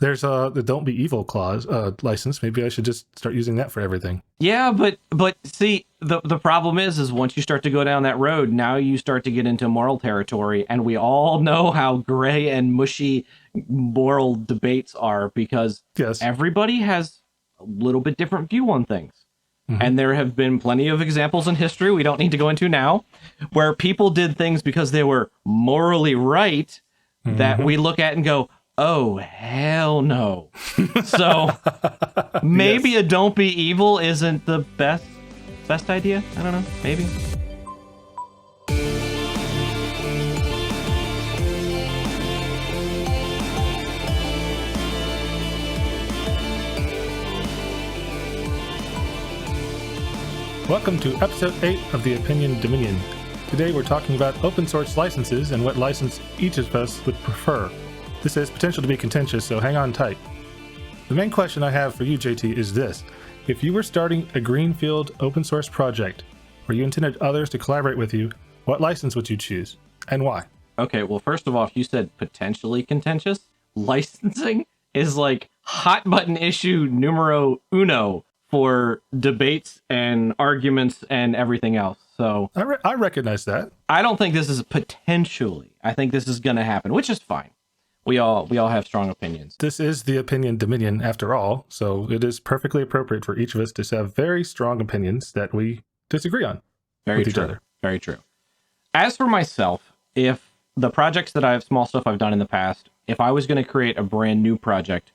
There's the don't be evil clause license. Maybe I should just start using that for everything. Yeah, but see, the problem is once you start to go down that road, now you start to get into moral territory, and we all know how gray and mushy moral debates are because everybody has a little bit different view on things. Mm-hmm. And there have been plenty of examples in history we don't need to go into now where people did things because they were morally right that we look at and go, oh, hell no. So maybe a don't be evil isn't the best idea. I don't know. Maybe. Welcome to episode 8 of The Opinion Dominion. Today we're talking about open source licenses and what license each of us would prefer. This has potential to be contentious, so hang on tight. The main question I have for you, JT, is this. If you were starting a greenfield open source project where you intended others to collaborate with you, what license would you choose and why? Okay, well, first of all, if you said potentially contentious, licensing is like hot button issue numero uno for debates and arguments and everything else. So I recognize that. I don't think this is potentially. I think this is going to happen, which is fine. We all have strong opinions. This is the Opinion Dominion after all, so it is perfectly appropriate for each of us to have very strong opinions that we disagree on with each other. Very true. As for myself, if the projects that small stuff I've done in the past, if I was going to create a brand new project,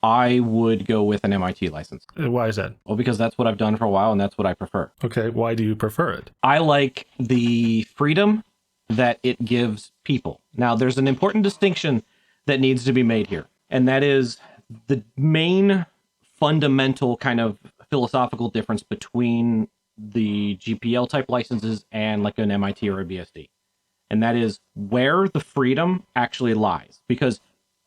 I would go with an MIT license. Why is that? Well, because that's what I've done for a while and that's what I prefer. Okay, why do you prefer it? I like the freedom that it gives people. Now, there's an important distinction that needs to be made here, and that is the main fundamental kind of philosophical difference between the GPL type licenses and like an MIT or a BSD. And that is where the freedom actually lies, because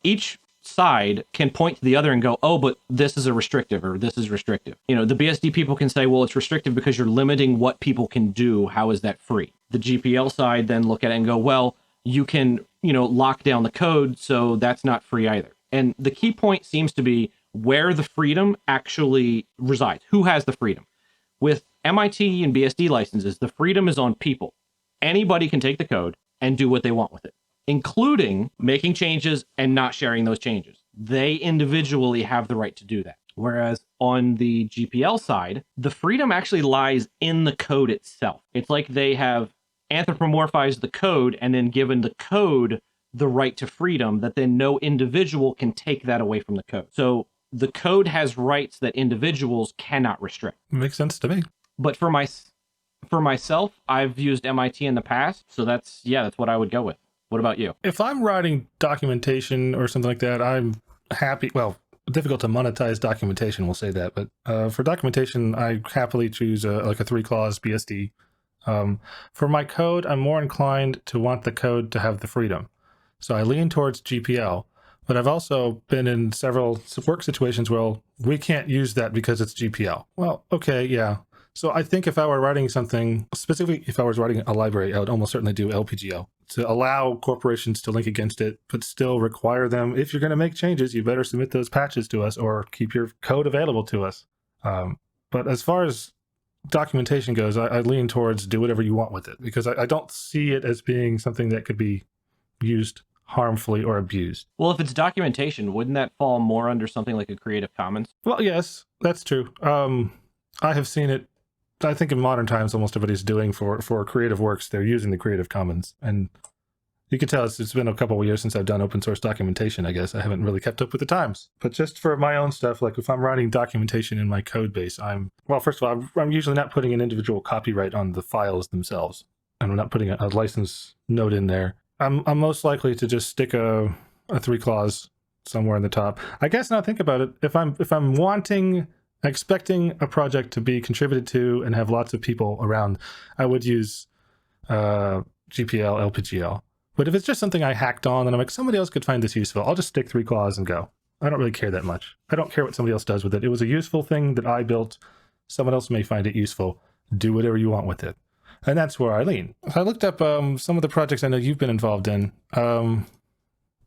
each side can point to the other and go, oh, but this is a restrictive or this is restrictive. You know, the BSD people can say, well, it's restrictive because you're limiting what people can do. How is that free? The GPL side then look at it and go, well, you can, lock down the code, so that's not free either. And the key point seems to be where the freedom actually resides. Who has the freedom? With MIT and BSD licenses, the freedom is on people. Anybody can take the code and do what they want with it, including making changes and not sharing those changes. They individually have the right to do that. Whereas on the GPL side, the freedom actually lies in the code itself. It's like they have anthropomorphized the code and then given the code the right to freedom that then no individual can take that away from the code. So the code has rights that individuals cannot restrict. Makes sense to me. But for myself, I've used MIT in the past, so that's what I would go with. What about you? If I'm writing documentation or something like that, I'm happy. Well, difficult to monetize documentation, we'll say that. But for documentation, I happily choose a 3-clause BSD. For my code, I'm more inclined to want the code to have the freedom. So I lean towards GPL. But I've also been in several work situations where we can't use that because it's GPL. Well, okay, yeah. So I think if I were writing something, specifically if I was writing a library, I would almost certainly do LPGL to allow corporations to link against it, but still require them, if you're going to make changes, you better submit those patches to us or keep your code available to us. But as far as documentation goes, I lean towards do whatever you want with it, because I don't see it as being something that could be used harmfully or abused. Well, if it's documentation, wouldn't that fall more under something like a Creative Commons? Well, yes, that's true. I have seen it. I think in modern times, almost everybody's doing for creative works, they're using the Creative Commons. And you can tell it's been a couple of years since I've done open source documentation, I guess. I haven't really kept up with the times. But just for my own stuff, like if I'm writing documentation in my code base, first of all, I'm usually not putting an individual copyright on the files themselves. And I'm not putting a license note in there. I'm most likely to just stick a 3-clause somewhere in the top. I guess now think about it. If I'm expecting a project to be contributed to and have lots of people around, I would use GPL, LPGL. But if it's just something I hacked on and I'm like, somebody else could find this useful, I'll just stick 3-clause and go. I don't really care that much. I don't care what somebody else does with it. It was a useful thing that I built. Someone else may find it useful. Do whatever you want with it. And that's where I lean. I looked up some of the projects I know you've been involved in.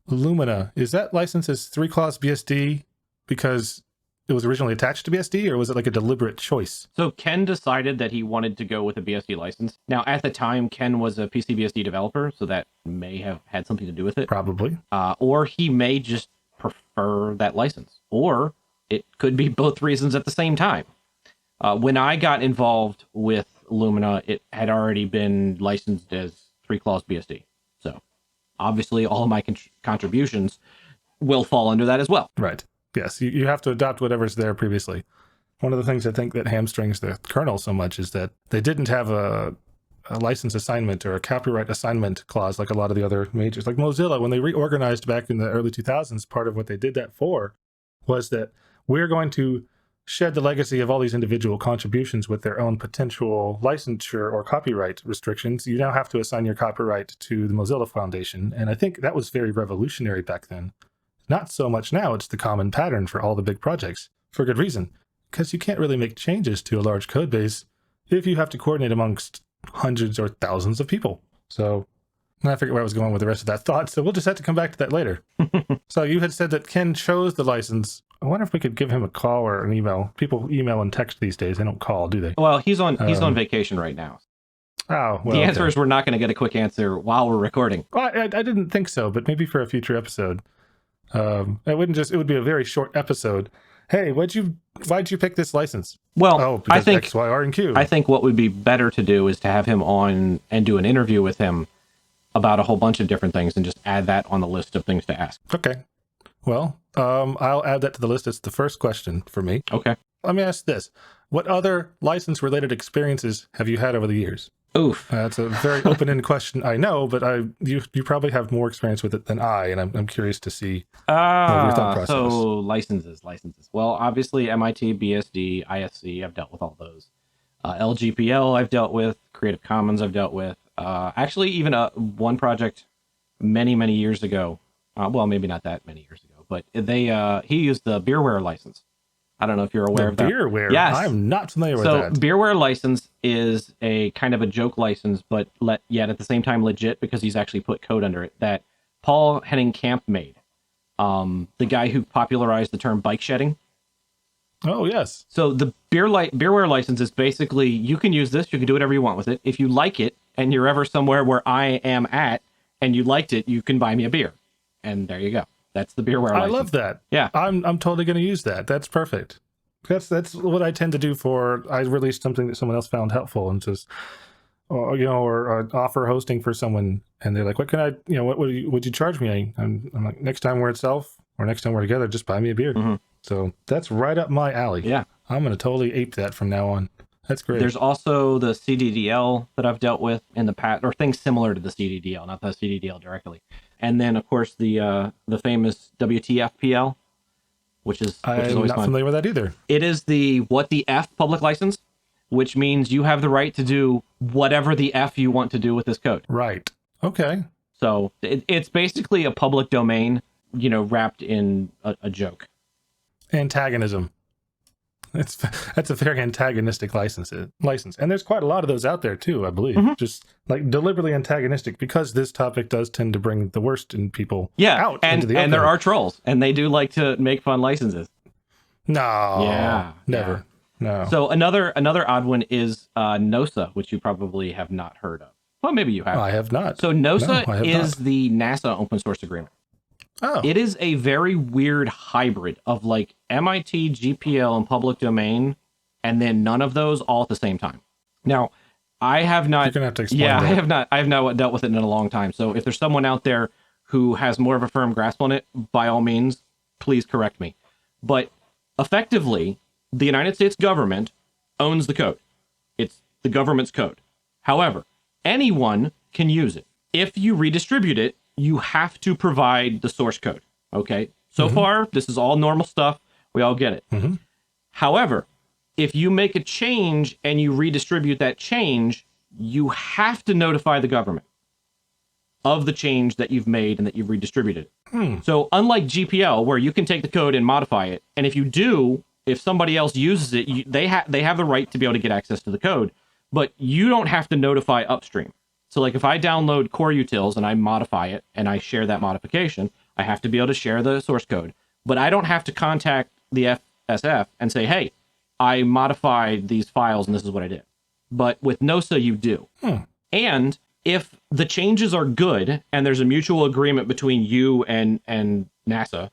Lumina, is that licensed as 3-clause BSD because it was originally attached to BSD, or was it like a deliberate choice? So Ken decided that he wanted to go with a BSD license. Now, at the time, Ken was a PCBSD developer, so that may have had something to do with it. Probably. Or he may just prefer that license. Or it could be both reasons at the same time. When I got involved with Lumina, it had already been licensed as 3-clause BSD. So obviously all of my contributions will fall under that as well. Right. Yes, you have to adopt whatever's there previously. One of the things I think that hamstrings the kernel so much is that they didn't have a license assignment or a copyright assignment clause like a lot of the other majors. Like Mozilla, when they reorganized back in the early 2000s, part of what they did that for was that we're going to shed the legacy of all these individual contributions with their own potential licensure or copyright restrictions. You now have to assign your copyright to the Mozilla Foundation. And I think that was very revolutionary back then. Not so much now. It's the common pattern for all the big projects, for good reason, because you can't really make changes to a large code base if you have to coordinate amongst hundreds or thousands of people. So I forget where I was going with the rest of that thought, so we'll just have to come back to that later. So you had said that Ken chose the license. I wonder if we could give him a call or an email. People email and text these days. They don't call, do they? Well, he's on vacation right now. Oh, well, the answer is we're not going to get a quick answer while we're recording. Well, I didn't think so, but maybe for a future episode. It would be a very short episode. Hey, why'd you pick this license? Well, because I think X, Y, R, and Q. I think what would be better to do is to have him on and do an interview with him about a whole bunch of different things and just add that on the list of things to ask. Okay. Well, I'll add that to the list. It's the first question for me. Okay. Let me ask this. What other license-related experiences have you had over the years? Oof. That's a very open-ended question, I know, but you probably have more experience with it than I, and I'm curious to see your thought process. So licenses. Well, obviously MIT, BSD, ISC, I've dealt with all those. LGPL I've dealt with, Creative Commons I've dealt with. Actually, even one project many years ago, well, maybe not that many years ago, but he used the beerware license. I don't know if you're aware of that. Beerware? Yes. I'm not familiar with that. So beerware license is a kind of a joke license, but yet at the same time legit because he's actually put code under it that Paul Henning Camp made. The guy who popularized the term bike shedding. Oh, yes. So the beerware license is basically, you can use this, you can do whatever you want with it. If you like it and you're ever somewhere where I am at and you liked it, you can buy me a beer. And there you go. That's the beerware license. I love that. Yeah. I'm totally going to use that. That's perfect. That's what I tend to do I release something that someone else found helpful and just, or offer hosting for someone and they're like, what can I, what would you charge me? I'm like, next time we're itself or next time we're together, just buy me a beer. Mm-hmm. So that's right up my alley. Yeah. I'm going to totally ape that from now on. That's great. There's also the CDDL that I've dealt with in the past, or things similar to the CDDL, not the CDDL directly. And then, of course, the famous WTFPL, which is always I'm not fun. familiar with that either. It is the what the F public license, which means you have the right to do whatever the F you want to do with this code. Right. Okay. So it's basically a public domain, wrapped in a joke. Antagonism. That's a very antagonistic license, and there's quite a lot of those out there too, I believe. Mm-hmm. Just like deliberately antagonistic because this topic does tend to bring the worst in people out into the open. And there are trolls, and they do like to make fun licenses. No, never. No. So another odd one is NOSA, which you probably have not heard of. Well, maybe you have. I have not. So NOSA is the NASA open source agreement. Oh. It is a very weird hybrid of like MIT, GPL, and public domain, and then none of those all at the same time. Now, I have not. You're gonna have to explain. Yeah, that. I have not dealt with it in a long time. So if there's someone out there who has more of a firm grasp on it, by all means, please correct me. But effectively, the United States government owns the code. It's the government's code. However, anyone can use it. If you redistribute it, you have to provide the source code. Okay. So far, this is all normal stuff. We all get it. Mm-hmm. However, if you make a change and you redistribute that change, you have to notify the government of the change that you've made and that you've redistributed. So unlike GPL, where you can take the code and modify it, and if you do, if somebody else uses it, they have the right to be able to get access to the code, but you don't have to notify upstream. So like if I download core utils and I modify it and I share that modification, I have to be able to share the source code, but I don't have to contact the FSF and say, hey, I modified these files and this is what I did. But with NOSA, you do. And if the changes are good and there's a mutual agreement between you and NASA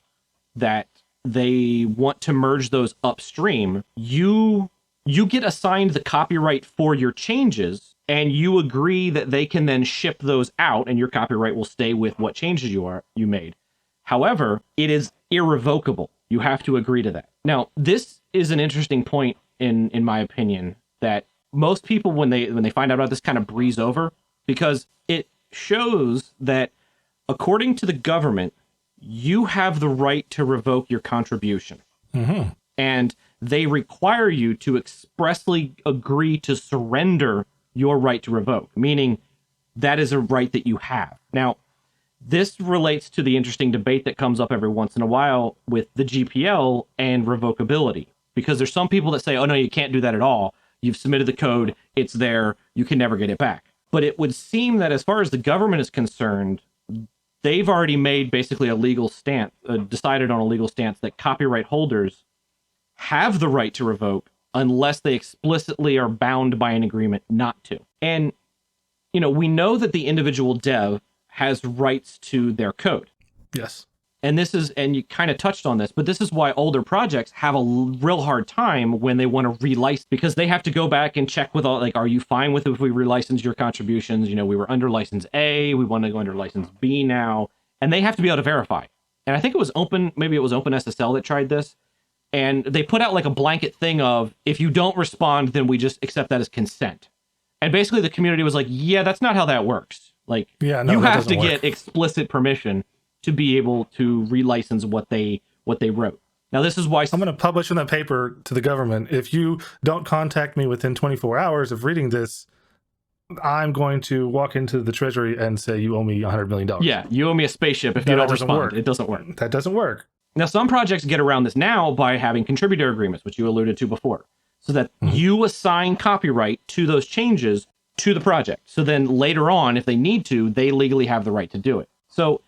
that they want to merge those upstream, you get assigned the copyright for your changes, and you agree that they can then ship those out, and your copyright will stay with what changes you made. However, it is irrevocable. You have to agree to that. Now, this is an interesting point in my opinion that most people, when they find out about this, kind of breeze over, because it shows that according to the government, you have the right to revoke your contribution. And they require you to expressly agree to surrender your right to revoke, meaning that is a right that you have. Now, this relates to the interesting debate that comes up every once in a while with the GPL and revocability, because there's some people that say, oh, no, you can't do that at all. You've submitted the code. It's there. You can never get it back. But it would seem that as far as the government is concerned, they've already made basically a legal stance, decided on a legal stance that copyright holders have the right to revoke unless they explicitly are bound by an agreement not to. And, we know that the individual dev has rights to their code. Yes. And you kind of touched on this, but this is why older projects have a real hard time when they want to relicense, because they have to go back and check with all, are you fine with if we relicense your contributions? We were under license A, we want to go under license B now, and they have to be able to verify. And I think it was OpenSSL that tried this, and they put out a blanket thing of, if you don't respond, then we just accept that as consent. And basically the community was like, yeah, that's not how that works. You have to get explicit permission to be able to relicense what they wrote. Now, this is why I'm going to publish in that paper to the government. If you don't contact me within 24 hours of reading this, I'm going to walk into the Treasury and say you owe me $100 million. Yeah, you owe me a spaceship if you don't respond. It doesn't work. That doesn't work. Now, some projects get around this now by having contributor agreements, which you alluded to before, so that you assign copyright to those changes to the project. So then later on, if they need to, they legally have the right to do it. So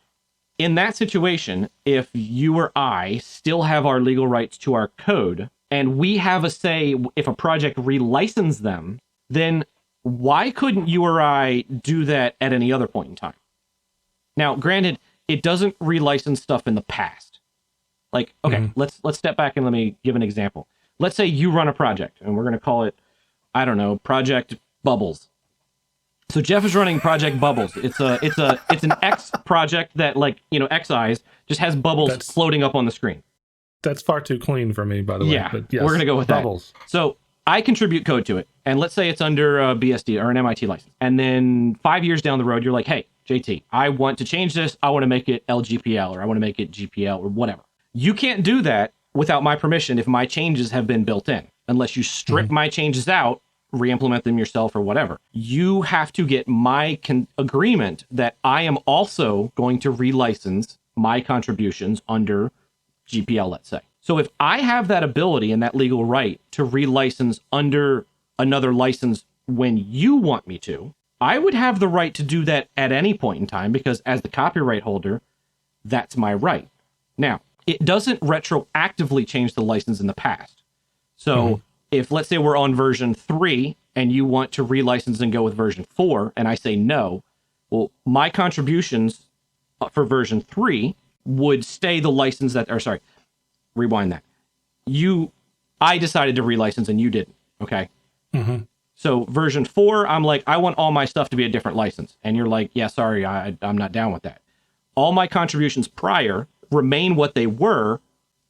in that situation, if you or I still have our legal rights to our code, and we have a say if a project relicenses them, then why couldn't you or I do that at any other point in time? Now, granted, it doesn't relicense stuff in the past. Let's step back and let me give an example. Let's say you run a project, and we're going to call it, I don't know, Project Bubbles. So Jeff is running Project Bubbles. It's an X project that Xeyes just has bubbles floating up on the screen. That's far too clean for me, by the way. Yeah, but yes, we're gonna go with bubbles. That. So I contribute code to it, and let's say it's under a BSD or an MIT license. And then 5 years down the road, you're like, hey, JT, I want to change this. I want to make it LGPL, or I want to make it GPL, or whatever. You can't do that without my permission if my changes have been built in, unless you strip my changes out, re-implement them yourself, or whatever. You have to get my agreement that I am also going to relicense my contributions under GPL, let's say. So if I have that ability and that legal right to relicense under another license when you want me to, I would have the right to do that at any point in time, because as the copyright holder, that's my right. Now, it doesn't retroactively change the license in the past. So if, let's say, we're on version 3 and you want to relicense and go with version 4, and I say no, well, my contributions for version 3 would stay the license that, or sorry, rewind that. I decided to relicense and you didn't, okay? So version 4, I'm like, I want all my stuff to be a different license. And you're like, yeah, sorry, I'm not down with that. All my contributions prior remain what they were,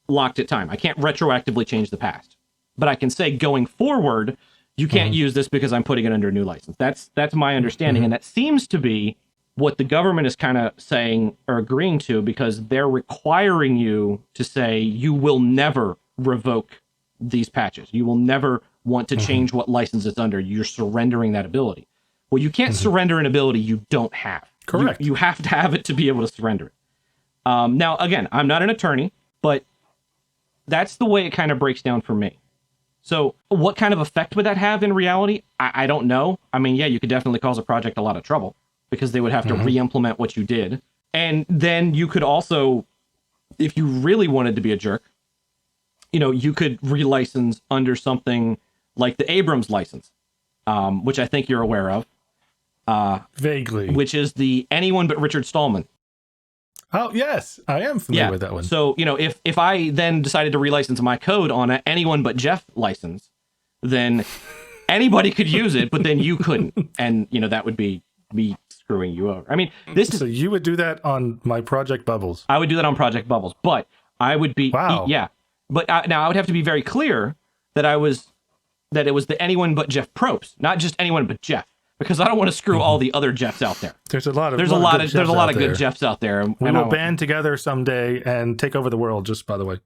locked at time. I can't retroactively change the past. But I can say going forward, you can't use this because I'm putting it under a new license. That's my understanding. And that seems to be what the government is kind of saying or agreeing to, because they're requiring you to say you will never revoke these patches. You will never want to change what license it's under. You're surrendering that ability. Well, you can't surrender an ability you don't have. Correct. You have to have it to be able to surrender it. Now, again, I'm not an attorney, but that's the way it kind of breaks down for me. So what kind of effect would that have in reality? I don't know. I mean, yeah, you could definitely cause a project a lot of trouble because they would have to re-implement what you did. And then you could also, if you really wanted to be a jerk, you could relicense under something like the Abrams license, which I think you're aware of. Vaguely. Which is the anyone but Richard Stallman. Oh, yes. I am familiar with that one. So, if I then decided to relicense my code on an anyone but Jeff license, then anybody could use it, but then you couldn't. And, that would be me screwing you over. I mean, So you would do that on my Project Bubbles? I would do that on Project Bubbles, but I would be... Wow. Yeah. But now I would have to be very clear that it was the anyone but Jeff Probst, not just anyone but Jeff. Because I don't want to screw all the other Jeffs out there. There's a lot of good Jeffs out there. We will band together someday and take over the world. Just by the way,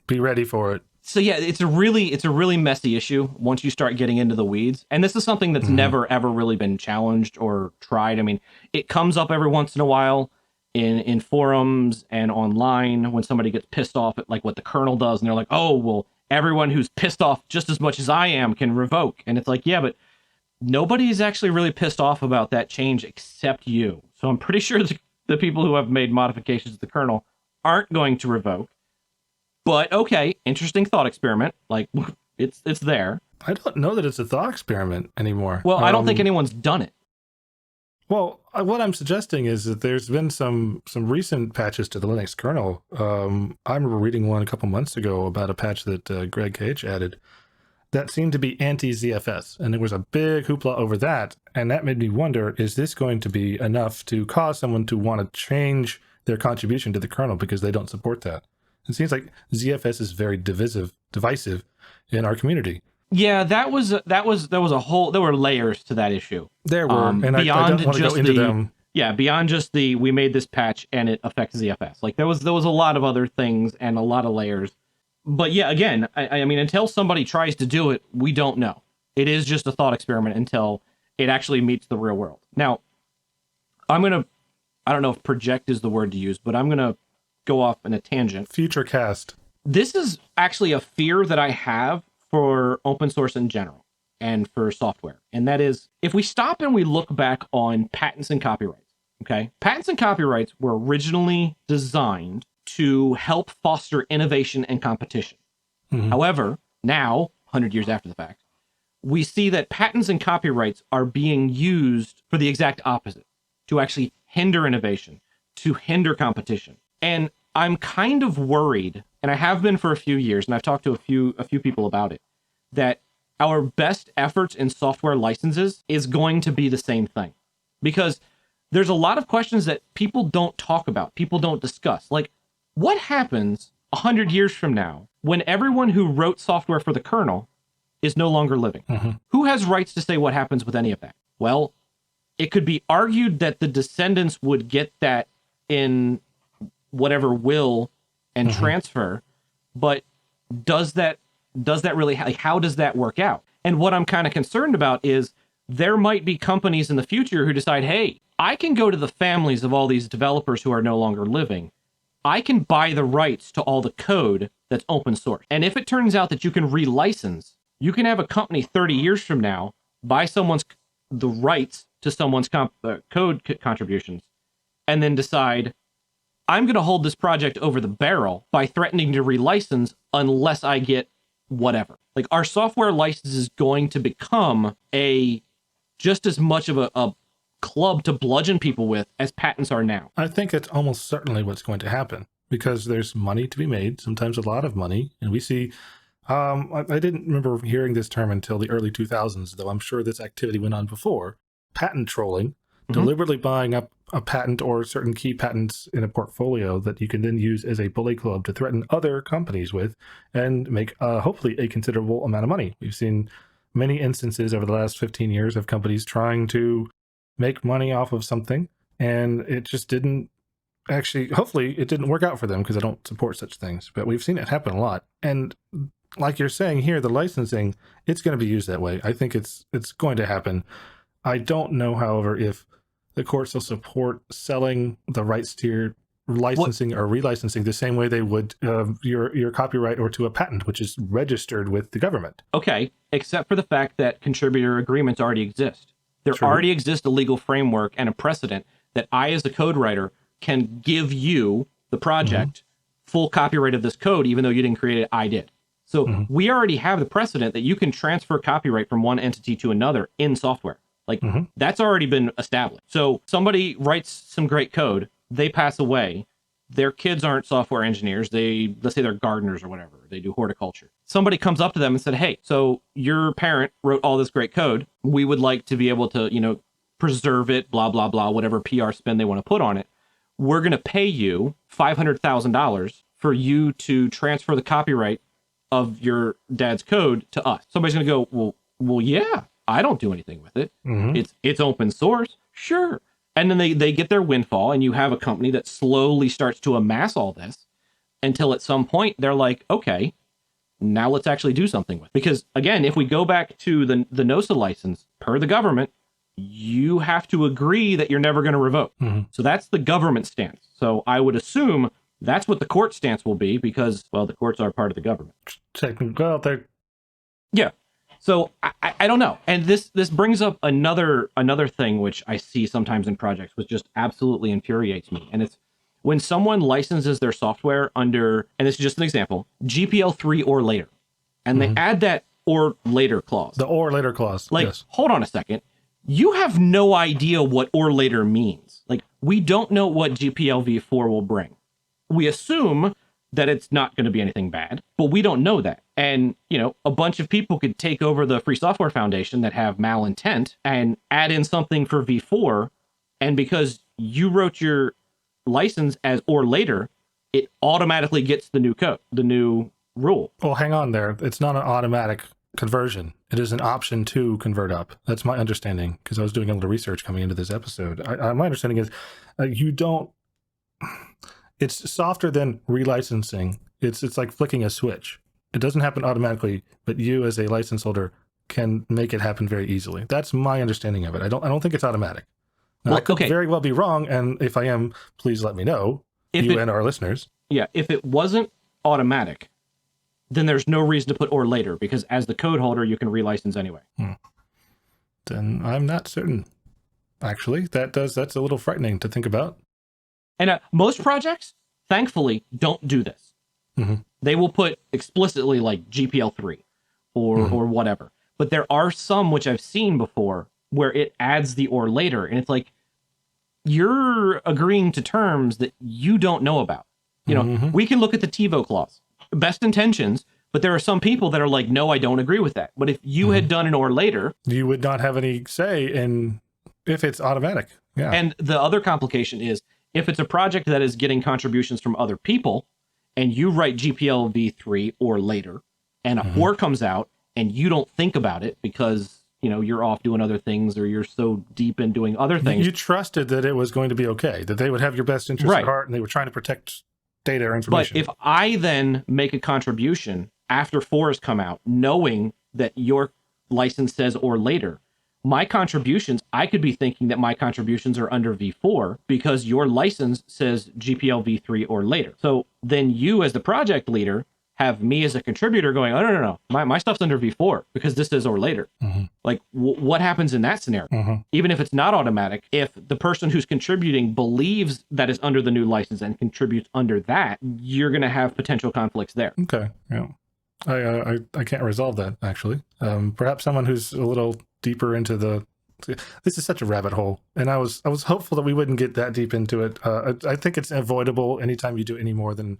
be ready for it. So yeah, it's a really messy issue once you start getting into the weeds. And this is something that's never ever really been challenged or tried. I mean, it comes up every once in a while in forums and online when somebody gets pissed off at like what the kernel does, and they're like, "Oh, well, everyone who's pissed off just as much as I am can revoke." And it's like, yeah, but nobody's actually really pissed off about that change except you. So I'm pretty sure the people who have made modifications to the kernel aren't going to revoke. But okay, interesting thought experiment. Like, it's there. I don't know that it's a thought experiment anymore. Well, I don't think anyone's done it. Well, what I'm suggesting is that there's been some recent patches to the Linux kernel. I remember reading one a couple months ago about a patch that Greg Cage added that seemed to be anti-ZFS, and there was a big hoopla over that, and that made me wonder, is this going to be enough to cause someone to want to change their contribution to the kernel because they don't support that? It seems like ZFS is very divisive in our community. Yeah, there was a whole, there were layers to that issue. There were, and I don't want to go into them. Yeah, beyond just we made this patch and it affects ZFS. Like there was a lot of other things and a lot of layers. But yeah, again, I mean, until somebody tries to do it, we don't know. It is just a thought experiment until it actually meets the real world. Now, I don't know if project is the word to use, but I'm going to go off in a tangent. Future cast. This is actually a fear that I have for open source in general and for software. And that is, if we stop and we look back on patents and copyrights, okay? Patents and copyrights were originally designed to help foster innovation and competition. However, now, 100 years after the fact, we see that patents and copyrights are being used for the exact opposite, to actually hinder innovation, to hinder competition. And I'm kind of worried, and I have been for a few years, and I've talked to a few people about it, that our best efforts in software licenses is going to be the same thing. Because there's a lot of questions that people don't talk about, people don't discuss. Like, what happens 100 years from now when everyone who wrote software for the kernel is no longer living? Who has rights to say what happens with any of that? Well, it could be argued that the descendants would get that in whatever will and transfer, but does that really, like, how does that work out? And what I'm kind of concerned about is there might be companies in the future who decide, hey, I can go to the families of all these developers who are no longer living. I can buy the rights to all the code that's open source. And if it turns out that you can relicense, you can have a company 30 years from now buy the rights to someone's code contributions, and then decide, I'm going to hold this project over the barrel by threatening to relicense unless I get whatever. Like, our software license is going to become just as much of a club to bludgeon people with as patents are now. I think that's almost certainly what's going to happen, because there's money to be made, sometimes a lot of money. And we see, I didn't remember hearing this term until the early 2000s, though I'm sure this activity went on before. Patent trolling, deliberately buying up a patent or certain key patents in a portfolio that you can then use as a bully club to threaten other companies with and make hopefully a considerable amount of money. We've seen many instances over the last 15 years of companies trying to make money off of something, and it just didn't actually, hopefully it didn't work out for them, because I don't support such things, but we've seen it happen a lot. And like you're saying here, the licensing, it's going to be used that way. I think it's going to happen. I don't know, however, if the courts will support selling the rights to your licensing or relicensing the same way they would your copyright or to a patent, which is registered with the government. Okay, except for the fact that contributor agreements already exist. There already exists a legal framework and a precedent that I, as a code writer, can give you, the project, full copyright of this code, even though you didn't create it, I did. So we already have the precedent that you can transfer copyright from one entity to another in software. Like that's already been established. So somebody writes some great code, they pass away, their kids aren't software engineers. Let's say they're gardeners or whatever. They do horticulture. Somebody comes up to them and said, hey, so your parent wrote all this great code. We would like to be able to, preserve it, blah, blah, blah, whatever PR spin they want to put on it. We're going to pay you $500,000 for you to transfer the copyright of your dad's code to us. Somebody's going to go, well, yeah, I don't do anything with it. It's open source. Sure. And then they get their windfall, and you have a company that slowly starts to amass all this until at some point they're like, okay, now let's actually do something with it. Because again, if we go back to the NOSA license, per the government, you have to agree that you're never going to revoke. So that's the government stance. So I would assume that's what the court stance will be because, well, the courts are part of the government. Yeah. So I don't know. And this brings up another thing which I see sometimes in projects, which just absolutely infuriates me. And it's when someone licenses their software under, and this is just an example, GPL 3 or later, and they add that or later clause. The or later clause. Like, yes. Hold on a second. You have no idea what or later means. Like, we don't know what GPL v4 will bring. We assume that it's not going to be anything bad, but we don't know that. And, a bunch of people could take over the Free Software Foundation that have malintent and add in something for v4. And because you wrote your license as or later, it automatically gets the new code, the new rule. Well, hang on there. It's not an automatic conversion. It is an option to convert up. That's my understanding, because I was doing a little research coming into this episode. My understanding is you don't... It's softer than relicensing. It's like flicking a switch. It doesn't happen automatically, but you as a license holder can make it happen very easily. That's my understanding of it. I don't think it's automatic. Now, I could very well be wrong, and if I am, please let me know, and our listeners. Yeah, if it wasn't automatic, then there's no reason to put or later, because as the code holder, you can relicense anyway. Then I'm not certain. Actually, that's a little frightening to think about. And most projects, thankfully, don't do this. They will put explicitly like GPL 3 or whatever. But there are some which I've seen before where it adds the or later. And it's like, you're agreeing to terms that you don't know about. We can look at the TiVo clause. Best intentions, but there are some people that are like, no, I don't agree with that. But if you had done an or later, you would not have any say in if it's automatic. Yeah. And the other complication is, if it's a project that is getting contributions from other people, and you write GPL v3 or later, and a 4 comes out, and you don't think about it because, you're off doing other things, or you're so deep in doing other things. You trusted that it was going to be okay, that they would have your best interest at heart, and they were trying to protect data or information. But if I then make a contribution after 4 has come out, knowing that your license says or later, my contributions, I could be thinking that my contributions are under v4 because your license says GPL v3 or later. So then you as the project leader have me as a contributor going, oh, no. My stuff's under v4 because this says or later. Like, what happens in that scenario? Even if it's not automatic, if the person who's contributing believes that is under the new license and contributes under that, you're going to have potential conflicts there. Okay, yeah. I can't resolve that, actually. Perhaps someone who's a little deeper into this is such a rabbit hole, and I was hopeful that we wouldn't get that deep into it. I think it's avoidable anytime you do any more than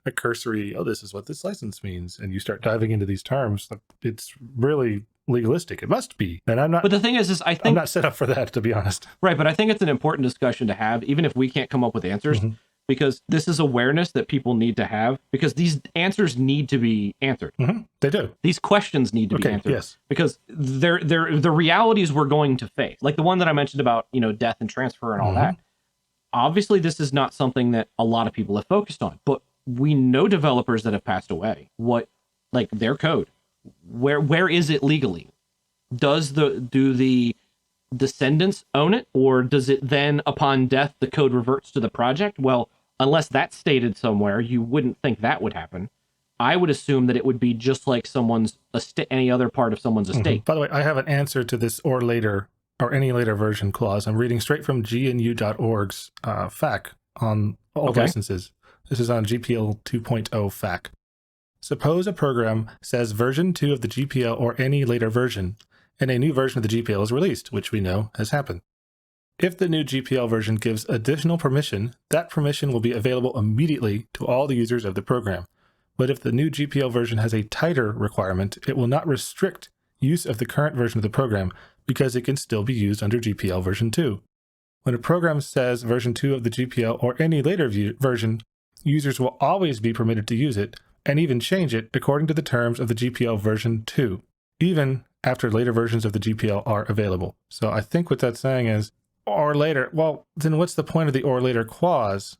a cursory, this is what this license means, and you start diving into these terms. It's really legalistic. It must be. And I'm not. But the thing is I think I'm not set up for that, to be honest. Right, but I think it's an important discussion to have, even if we can't come up with answers. Because this is awareness that people need to have, because these answers need to be answered. They do. These questions need to be answered. Yes. Because they're the realities we're going to face. Like the one that I mentioned about, death and transfer and all that. Obviously, this is not something that a lot of people have focused on. But we know developers that have passed away. Like their code. Where is it legally? Do the descendants own it, or does it then, upon death, the code reverts to the project? Well, unless that's stated somewhere, you wouldn't think that would happen. I would assume that it would be just like someone's any other part of someone's estate. By the way, I have an answer to this or later or any later version clause. I'm reading straight from gnu.org's FAQ on all licenses. This is on GPL 2.0 FAQ. Suppose a program says version 2 of the GPL or any later version, and a new version of the GPL is released, which we know has happened. If the new GPL version gives additional permission, that permission will be available immediately to all the users of the program. But if the new GPL version has a tighter requirement, it will not restrict use of the current version of the program because it can still be used under GPL version 2. When a program says version 2 of the GPL or any later version, users will always be permitted to use it and even change it according to the terms of the GPL version 2, even after later versions of the GPL are available. So I think what that's saying is, or later. Well, then what's the point of the or later clause?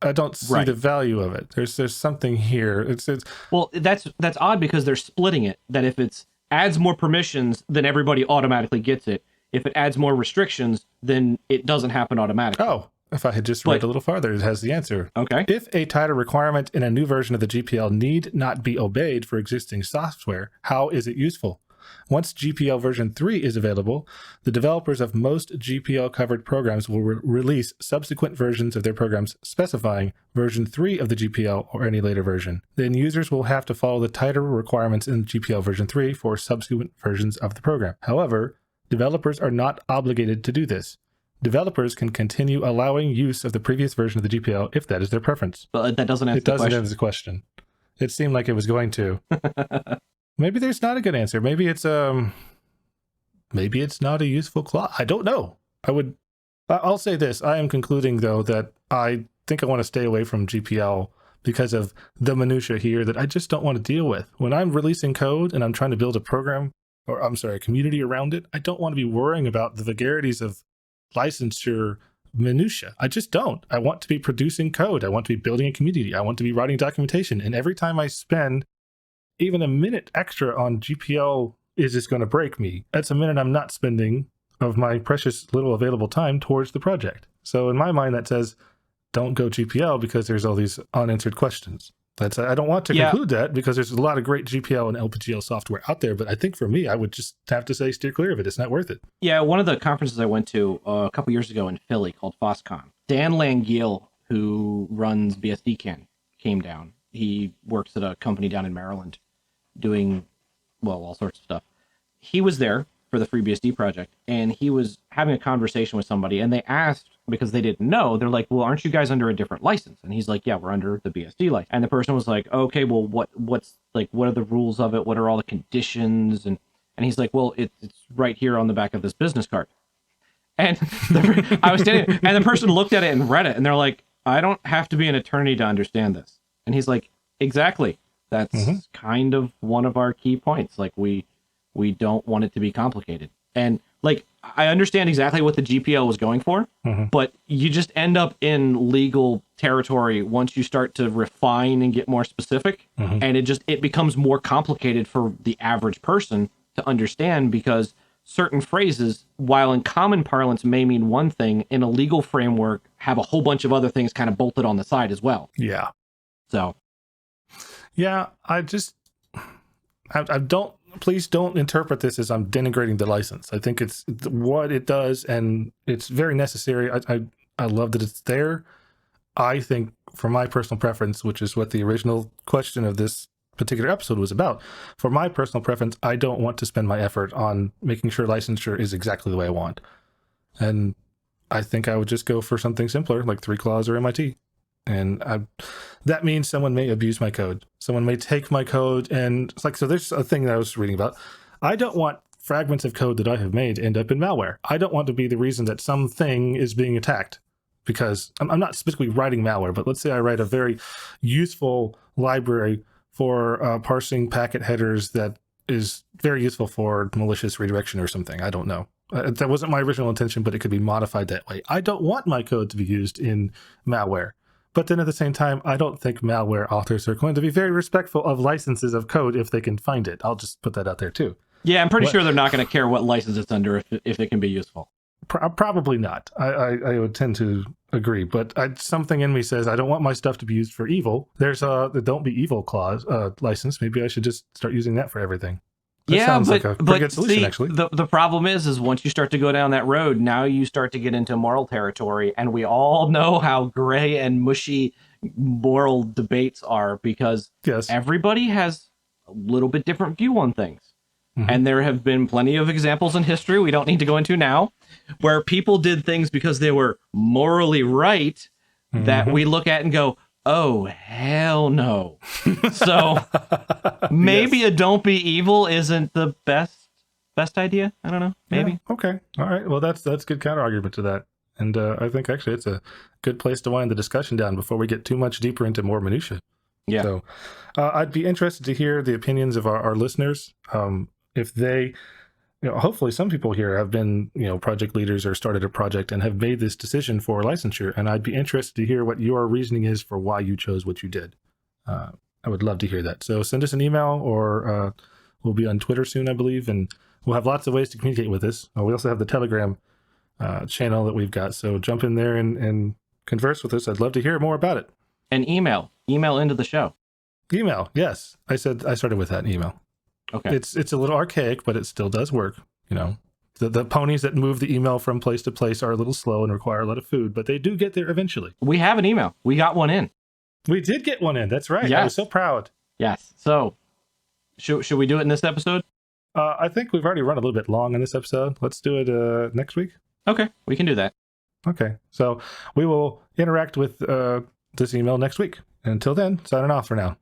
I don't see the value of it. There's something here. It's well, that's odd because they're splitting it. That if it's adds more permissions, then everybody automatically gets it. If it adds more restrictions, then it doesn't happen automatically. Oh, if I had just read a little farther, it has the answer. Okay. If a tighter requirement in a new version of the GPL need not be obeyed for existing software, how is it useful? Once GPL version 3 is available, the developers of most GPL-covered programs will release subsequent versions of their programs specifying version 3 of the GPL or any later version. Then users will have to follow the tighter requirements in GPL version 3 for subsequent versions of the program. However, developers are not obligated to do this. Developers can continue allowing use of the previous version of the GPL if that is their preference. But that doesn't answer the question. It doesn't answer the question. It seemed like it was going to. Maybe there's not a good answer. Maybe it's not a useful clause. I don't know. I'll say this. I am concluding though that I think I want to stay away from GPL because of the minutia here that I just don't want to deal with. When I'm releasing code and I'm trying to build a program, a community around it, I don't want to be worrying about the vagaries of licensure minutia. I just don't. I want to be producing code. I want to be building a community. I want to be writing documentation. And every time I spend even a minute extra on GPL is just going to break me. That's a minute I'm not spending of my precious little available time towards the project. So in my mind, that says, don't go GPL because there's all these unanswered questions. I don't want to conclude that because there's a lot of great GPL and LPGL software out there. But I think for me, I would just have to say steer clear of it. It's not worth it. Yeah, one of the conferences I went to a couple years ago in Philly called FOSSCon, Dan Langiel, who runs BSDCan, came down. He works at a company down in Maryland doing, all sorts of stuff. He was there for the FreeBSD project, and he was having a conversation with somebody, and they asked, because they didn't know, they're like, well, aren't you guys under a different license? And he's like, yeah, we're under the BSD license. And the person was like, okay, well, what are the rules of it? What are all the conditions? And he's like, well, it's right here on the back of this business card. And I was standing, and the person looked at it and read it, and they're like, I don't have to be an attorney to understand this. And he's like, exactly. That's kind of one of our key points. Like, we don't want it to be complicated. And like, I understand exactly what the GPL was going for, but you just end up in legal territory once you start to refine and get more specific. And it becomes more complicated for the average person to understand, because certain phrases, while in common parlance may mean one thing, in a legal framework have a whole bunch of other things kind of bolted on the side as well. Yeah. So. Yeah, I don't, please don't interpret this as I'm denigrating the license. I think it's what it does, and it's very necessary. I love that it's there. I think, for my personal preference, which is what the original question of this particular episode was about, for my personal preference, I don't want to spend my effort on making sure licensure is exactly the way I want. And I think I would just go for something simpler, like 3-clause or MIT. And that means someone may abuse my code. Someone may take my code, and it's like, so there's a thing that I was reading about. I don't want fragments of code that I have made end up in malware. I don't want to be the reason that something is being attacked, because I'm not specifically writing malware, but let's say I write a very useful library for parsing packet headers that is very useful for malicious redirection or something. I don't know. That wasn't my original intention, but it could be modified that way. I don't want my code to be used in malware. But then at the same time, I don't think malware authors are going to be very respectful of licenses of code if they can find it. I'll just put that out there too. Yeah, I'm pretty sure they're not going to care what license it's under if it can be useful. Probably not. I would tend to agree. But something in me says I don't want my stuff to be used for evil. There's the don't be evil clause license. Maybe I should just start using that for everything. That sounds like a pretty good solution, see, actually. the problem is once you start to go down that road, now you start to get into moral territory, and we all know how gray and mushy moral debates are because Yes. everybody has a little bit different view on things. And there have been plenty of examples in history we don't need to go into now where people did things because they were morally right that we look at and go, oh, hell no. So maybe a don't be evil isn't the best idea. I don't know. Maybe. Yeah, okay. All right. Well, that's a good counter argument to that. And I think actually it's a good place to wind the discussion down before we get too much deeper into more minutia. Yeah. So I'd be interested to hear the opinions of our listeners. If they, hopefully some people here have been, project leaders or started a project and have made this decision for licensure. And I'd be interested to hear what your reasoning is for why you chose what you did. I would love to hear that. So send us an email or we'll be on Twitter soon, I believe. And we'll have lots of ways to communicate with us. We also have the Telegram channel that we've got. So jump in there and converse with us. I'd love to hear more about it. And email into the show. Email. Yes. I started with that email. Okay. It's a little archaic, but it still does work. The ponies that move the email from place to place are a little slow and require a lot of food, but they do get there eventually. We have an email. We got one in. We did get one in. That's right. Yes. I was so proud. Yes. So should we do it in this episode? I think we've already run a little bit long in this episode. Let's do it next week. Okay. We can do that. Okay. So we will interact with this email next week. Until then, signing off for now.